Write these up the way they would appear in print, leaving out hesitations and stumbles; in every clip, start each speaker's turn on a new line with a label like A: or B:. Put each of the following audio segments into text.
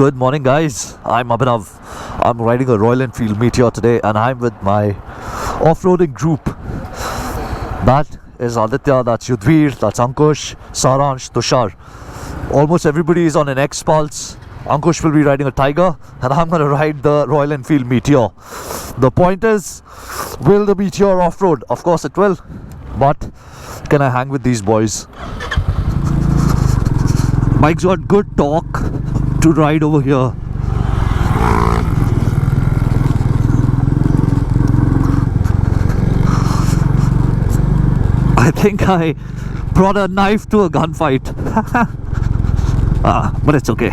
A: Good morning, guys. I'm Abhinav. I'm riding a Royal Enfield Meteor today, and I'm with my off-roading group. That is Aditya, that's Yudhvir, that's Ankush, Saransh, Tushar. Almost everybody is on an X-Pulse. Ankush will be riding a Tiger, and I'm going to ride the Royal Enfield Meteor. The point is, will the Meteor off-road? Of course it will, but can I hang with these boys? Bike's got good torque to ride over here. I think I brought a knife to a gunfight. But it's okay.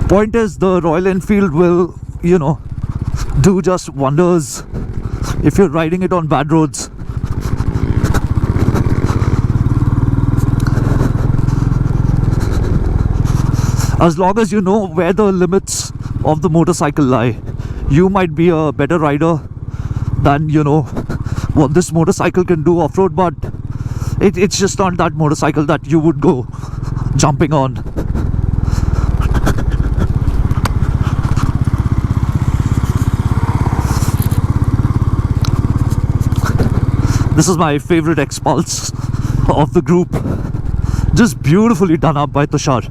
A: Point is, the Royal Enfield will, do just wonders if you're riding it on bad roads. As long as you know where the limits of the motorcycle lie, you might be a better rider than, what this motorcycle can do off-road, but it's just not that motorcycle that you would go jumping on. This is my favorite X-Pulse of the group. Just beautifully done up by Tushar.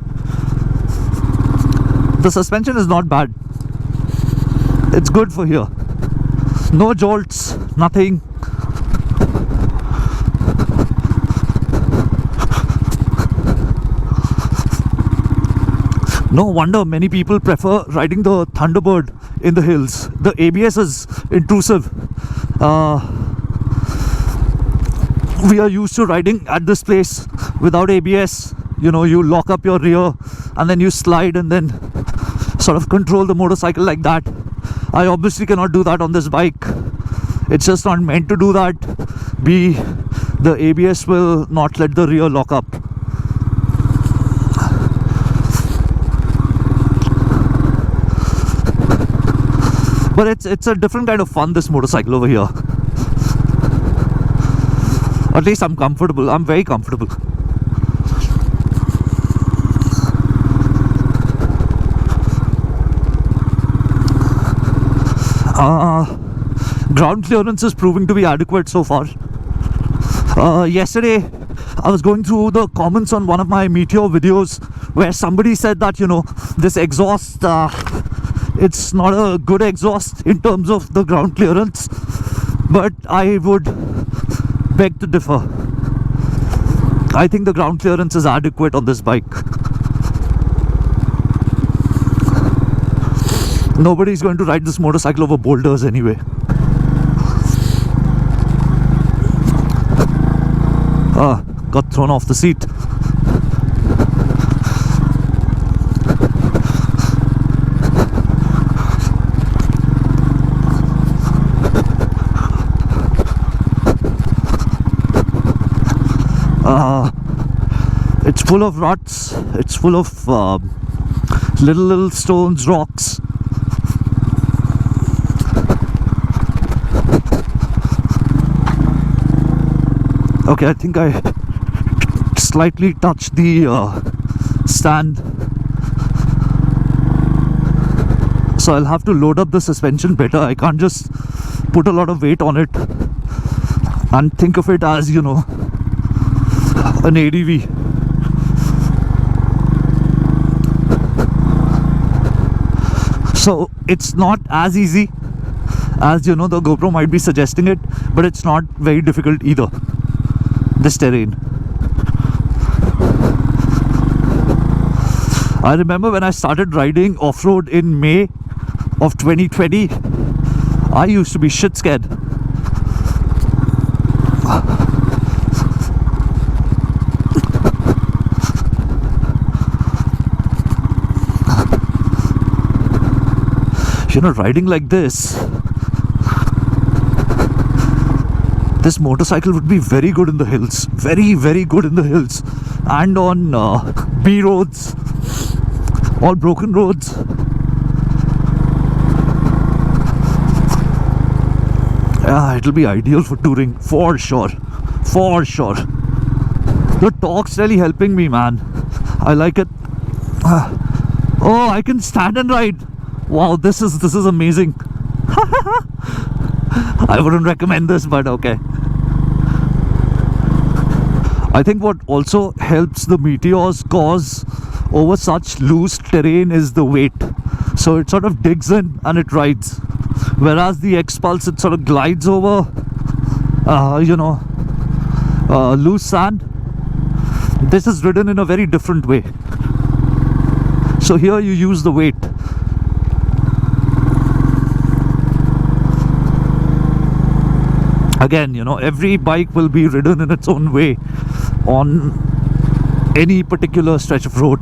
A: The suspension is not bad. It's good for here. No jolts, nothing. No wonder many people prefer riding the Thunderbird in the hills. The ABS is intrusive. We are used to riding at this place without ABS. You lock up your rear and then you slide and then sort of control the motorcycle like that. I obviously cannot do that on this bike. It's just not meant to do that. B, the ABS will not let the rear lock up. But it's a different kind of fun, this motorcycle over here. At least I'm comfortable. I'm very comfortable. Ground clearance is proving to be adequate so far. Yesterday I was going through the comments on one of my Meteor videos where somebody said that this exhaust, it's not a good exhaust in terms of the ground clearance, but I would beg to differ. I think the ground clearance is adequate on this bike. Nobody's going to ride this motorcycle over boulders anyway. Got thrown off the seat. It's full of ruts. It's full of little stones, rocks. Okay, I think I slightly touched the stand, so I'll have to load up the suspension better. I can't just put a lot of weight on it and think of it as, an ADV. So it's not as easy as, the GoPro might be suggesting it, but it's not very difficult either, this terrain. I remember when I started riding off-road in May of 2020, I used to be shit scared. Riding like this motorcycle would be very good in the hills. Very, very good in the hills. And on B roads, all broken roads. Yeah, it'll be ideal for touring, for sure. For sure. The torque's really helping me, man. I like it. Oh, I can stand and ride. Wow, this is amazing. I wouldn't recommend this, but okay. I think what also helps the Meteor's cause over such loose terrain is the weight. So it sort of digs in and it rides. Whereas the X-Pulse, it sort of glides over, loose sand. This is ridden in a very different way. So here you use the weight. Again, every bike will be ridden in its own way on any particular stretch of road.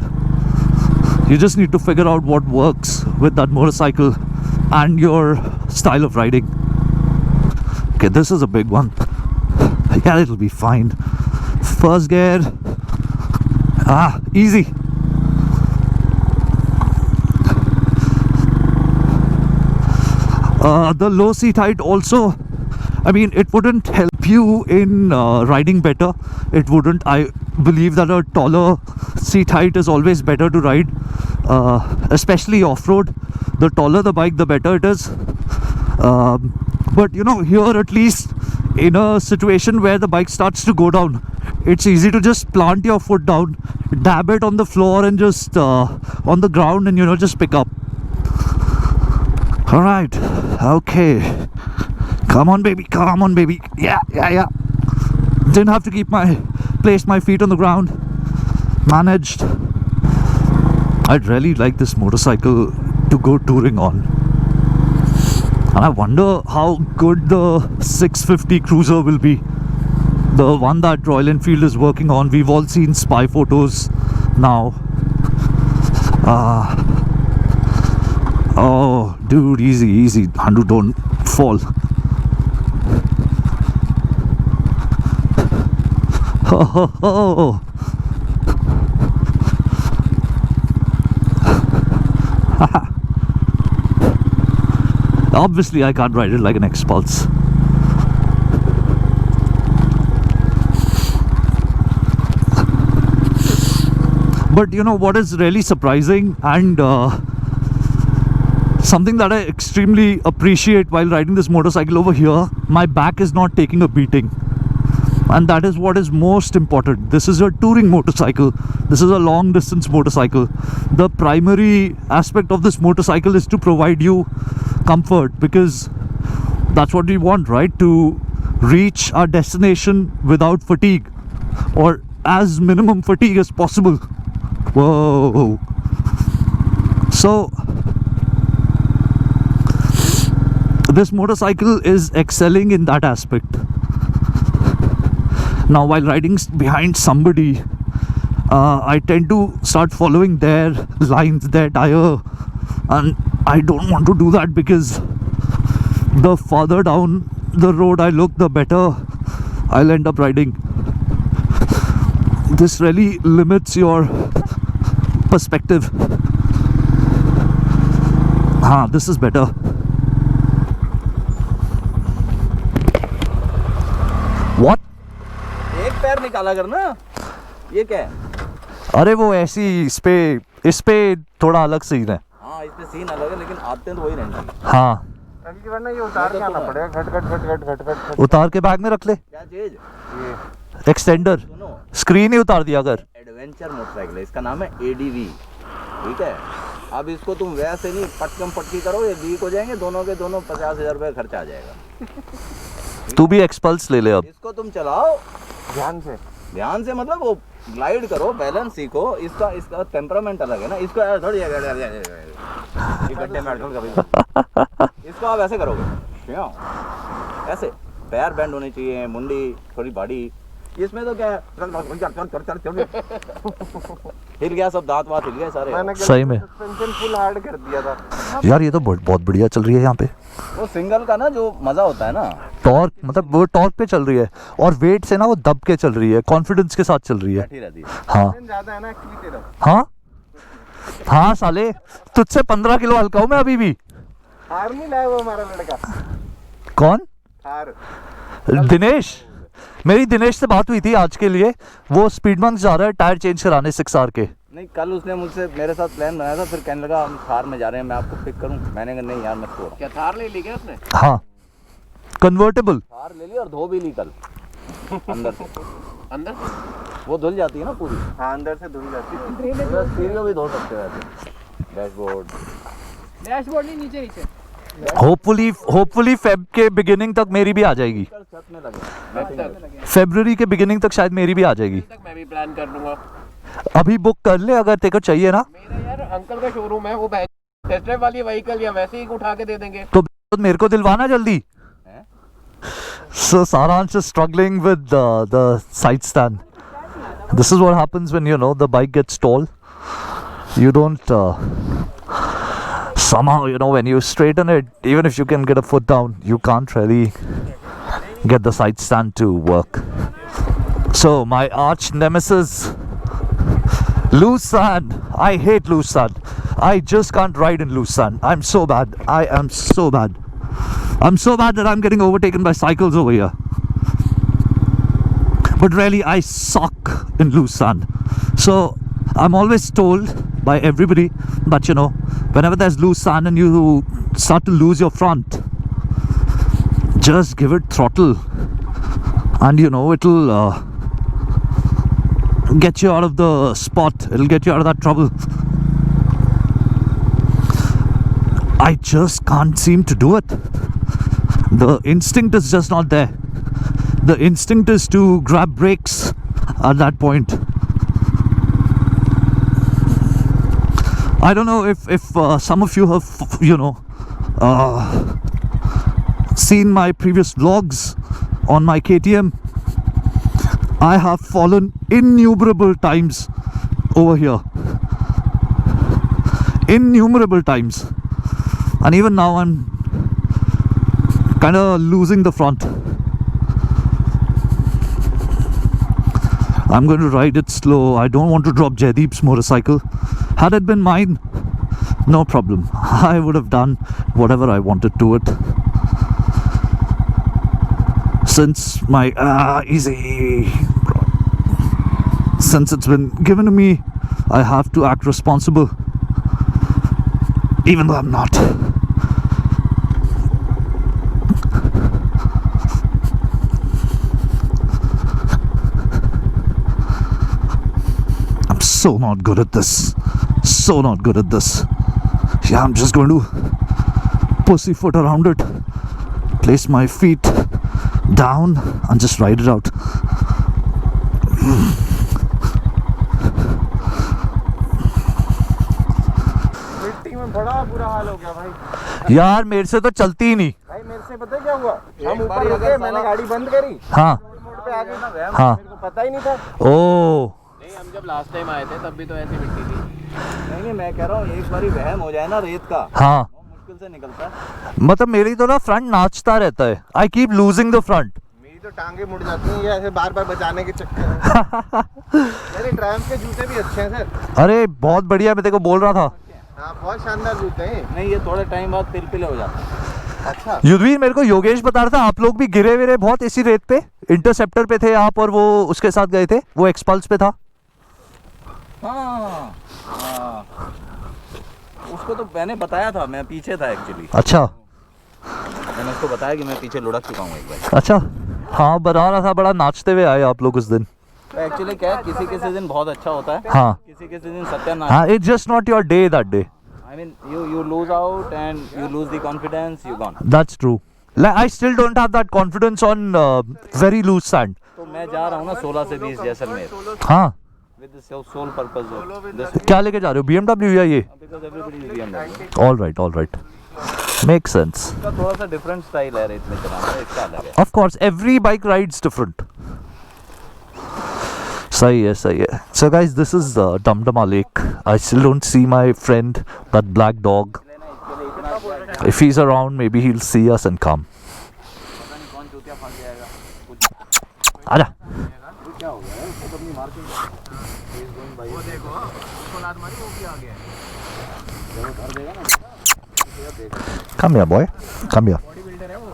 A: You just need to figure out what works with that motorcycle and your style of riding. Okay, this is a big one. Yeah, it'll be fine. First gear. Easy. The low seat height also, I mean, it wouldn't help you in riding better. It wouldn't. I believe that a taller seat height is always better to ride, especially off-road. The taller the bike, the better it is. But here at least, in a situation where the bike starts to go down, it's easy to just plant your foot down, dab it on the floor and just on the ground, and just pick up. All right, okay. Come on, baby. Come on, baby. Yeah. Didn't have to place my feet on the ground. Managed. I'd really like this motorcycle to go touring on. And I wonder how good the 650 Cruiser will be. The one that Royal Enfield is working on. We've all seen spy photos now. Oh, dude, easy. Handu, don't fall. Oh. Obviously, I can't ride it like an X-Pulse. But what is really surprising and something that I extremely appreciate while riding this motorcycle over here, my back is not taking a beating. And that is what is most important. This is a touring motorcycle. This is a long distance motorcycle. The primary aspect of this motorcycle is to provide you comfort, because that's what we want, right? To reach our destination without fatigue, or as minimum fatigue as possible. Whoa. So this motorcycle is excelling in that aspect. Now, while riding behind somebody, I tend to start following their lines, their tire, and I don't want to do that, because the farther down the road I look, the better I'll end up riding. This really limits your perspective. This is better. What?
B: एक पैर निकाला करना, ये क्या है?
A: अरे वो ऐसी इस पे थोड़ा अलग सीन है।
B: हाँ, इस पे सीन अलग है, लेकिन आते हैं तो वही रहेंगे।
A: हाँ,
C: वरना ये उतार के आना पड़ेगा। घट
A: उतार के बैग में रख ले।
B: क्या चीज?
C: ये
A: एक्सटेंडर, स्क्रीन ही उतार दिया अगर।
B: एडवेंचर मोटरसाइकिल है, इसका नाम है ADV, ठीक है। अब इसको तुम वैसे नहीं पटकम पटकी करो, ये वीक हो जाएंगे, दोनों के दोनों 50,000 रुपये खर्चा आ जाएगा।
A: तू भी एक्सपल्स ले ले अब।
B: इसको तुम चलाओ
C: ध्यान से
B: मतलब वो ग्लाइड करो, बैलेंस सीखो। इसका टेम्परामेंट अलग है ना, इसको यार थोड़ी गड्ढे में अटकल कभी इसको आप ऐसे करोगे, क्यों ऐसे पैर बेंड होने चाहिए, मुंडी थोड़ी बड़ी। इसमें तो क्या है, हिल गया सब, दांत वात हिल गए सारे।
A: सही में
C: सस्पेंशन फुल हार्ड कर दिया था
A: यार, ये तो बहुत बढ़िया चल रही है यहाँ पे।
B: वो सिंगल का ना जो मजा होता है ना,
A: टॉर्क, मतलब वो टॉर्क पे चल रही है और वेट से ना वो दब के चल रही है, कॉन्फिडेंस के साथ चल रही है।
B: रहती है।
A: हाँ
C: ज्यादा है ना एक्चुअली तेरा।
A: हाँ साले, तुझसे 15 किलो हल्का हूँ मैं अभी भी।
C: हार नहीं लाया वो हमारा लड़का।
A: कौन?
C: हार
A: दिनेश। मेरी दिनेश से बात हुई थी आज के लिए, वो स्पीडबंक जा रहा है टायर चेंज कराने 6R के।
B: नहीं, कल उसने मुझसे मेरे साथ प्लान बनाया था, फिर कहने लगा हम थार में जा रहे हैं, मैं आपको पिक करूं। मैंने कहा नहीं यार, मैं सो रहा हूं।
D: क्या थार ले ली क्या उसने?
A: हाँ, कन्वर्टेबल।
B: थार ले ली और धो भी ली कल अंदर से।
D: अंदर
B: वो धुल जाती है ना पूरी।
C: हाँ अंदर से धुल जाती है।
B: स्टीरियो भी धो सकते हो ऐसे, डैशबोर्ड।
D: डैशबोर्ड नहीं, नीचे नीचे।
A: होपफुली फेब के बिगिनिंग तक मेरी भी आ जाएगी।
B: छत में लगे,
A: फरवरी के बिगिनिंग तक शायद मेरी भी आ जाएगी।
D: तक मैं भी प्लान कर लूंगा।
A: अभी बुक कर ले अगर तेरे को चाहिए ना।
D: मेरा यार अंकल का शोरूम है, वो टेस्ट ड्राइव वाली व्हीकल या वैसे ही उठा के दे देंगे।
A: तो मेरे को दिलवाना जल्दी। So Saransh is struggling with the side stand. This is what happens when the bike gets tall. You don't somehow when you straighten it, even if you can get a foot down, you can't really get the side stand to work. So my arch nemesis, loose sand. I hate loose sand. I just can't ride in loose sand. I'm so bad. I am so bad. I'm so bad that I'm getting overtaken by cycles over here. But really, I suck in loose sand. So I'm always told by everybody that whenever there's loose sand and you start to lose your front, just give it throttle, and it'll get you out of the spot. It'll get you out of that trouble. I just can't seem to do it. The instinct is just not there. The instinct is to grab brakes at that point. I don't know if some of you have seen my previous vlogs on my KTM. I have fallen innumerable times over here. Innumerable times. And even now I'm kind of losing the front. I'm going to ride it slow. I don't want to drop Jaideep's motorcycle. Had it been mine, no problem. I would have done whatever I wanted to it. Since my since it's been given to me, I have to act responsible, even though I'm not. So not good at this. So not good at this. Yeah, I'm just going to pussyfoot around it. Place my feet down and just ride it out.
C: मिट्टी में बड़ा बुरा हाल हो गया भाई।
A: यार मेरे से तो चलती ही नहीं।
C: भाई मेरे से पता है क्या हुआ? हम ऊपर रुके, मैंने गाड़ी बंद करी।
A: हाँ
C: मोड़ पे आ गए ना,
A: हाँ।
C: मेरे को पता ही नहीं था।
A: ओ
D: नहीं, हम जब लास्ट टाइम आए थे तब भी तो ऐसी मिट्टी थी।
B: नहीं, मैं कह रहा हूँ एक बारी वहम हो जाए ना रेत का,
A: हाँ,
B: मुश्किल से निकलता है।
A: मतलब मेरी तो ना फ्रंट नाचता रहता है। I keep losing the front.
C: मेरी तो टांगे मुड़ जाती हैं ये ऐसे बार बार बचाने के चक्कर में। मेरे ट्रायम्फ के जूते भी अच्छे हैं सर।
A: अरे बहुत बढ़िया, मैं तेरे को बोल रहा था।
C: हाँ बहुत शानदार जूते हैं।
B: नहीं, ये थोड़े टाइम बाद पिलपिले हो जाते हैं।
C: अच्छा
A: युद्धवीर, मेरे को योगेश बता रहा था आप लोग भी गिरे विरे बहुत इसी रेत पे। इंटरसेप्टर पे थे आप और वो उसके साथ गए थे, वो एक्सपल्स पे था।
B: हाँ, उसको तो मैंने बताया था, मैं पीछे था एक्चुअली।
A: अच्छा
B: मैंने उसको बताया कि मैं पीछे लुढ़क चुका हूँ एक बार।
A: अच्छा, हाँ बता रहा था, बड़ा नाचते हुए आए आप लोग उस दिन।
B: तो एक्चुअली क्या है, किसी किसी दिन बहुत अच्छा होता है,
A: हाँ
B: किसी किसी दिन सत्यानाश।
A: हाँ, it's just not your day that day.
B: I mean, you lose out and you lose the confidence, you gone.
A: That's true. Like, I still don't have that confidence on very loose sand.
B: तो मैं जा रहा हूँ ना 16 से 20 जैसलमेर
A: हाँ,
B: with the sole purpose of this,
A: क्या लेके जा रहे हो? BMW या ये?
B: because everybody is BMW.
A: All right, all right. Makes sense.
B: इसका थोड़ा सा डिफरेंट स्टाइल है रेत में चलाने का, इसका अलग है।
A: Of course, every bike rides different. सही है, सही है. So guys, this is Damdama Lake. I still don't see my friend, that black dog. If he's around, maybe he'll see us and come.
B: पता नहीं कौन चूतिया फंस जाएगा, कुछ
A: आजा.
B: क्या हो गया है, उसको तो अपनी मार्किंग। वो देखो, उसको लात मारी, वो भी आ गया है। जब वो भर देगा ना,
A: Come here, boy. Come here.
B: Body builder है वो।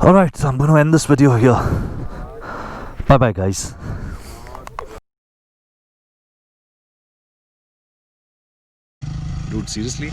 A: Alright, so I'm going to end this video here. Bye bye, guys.
E: Dude, seriously?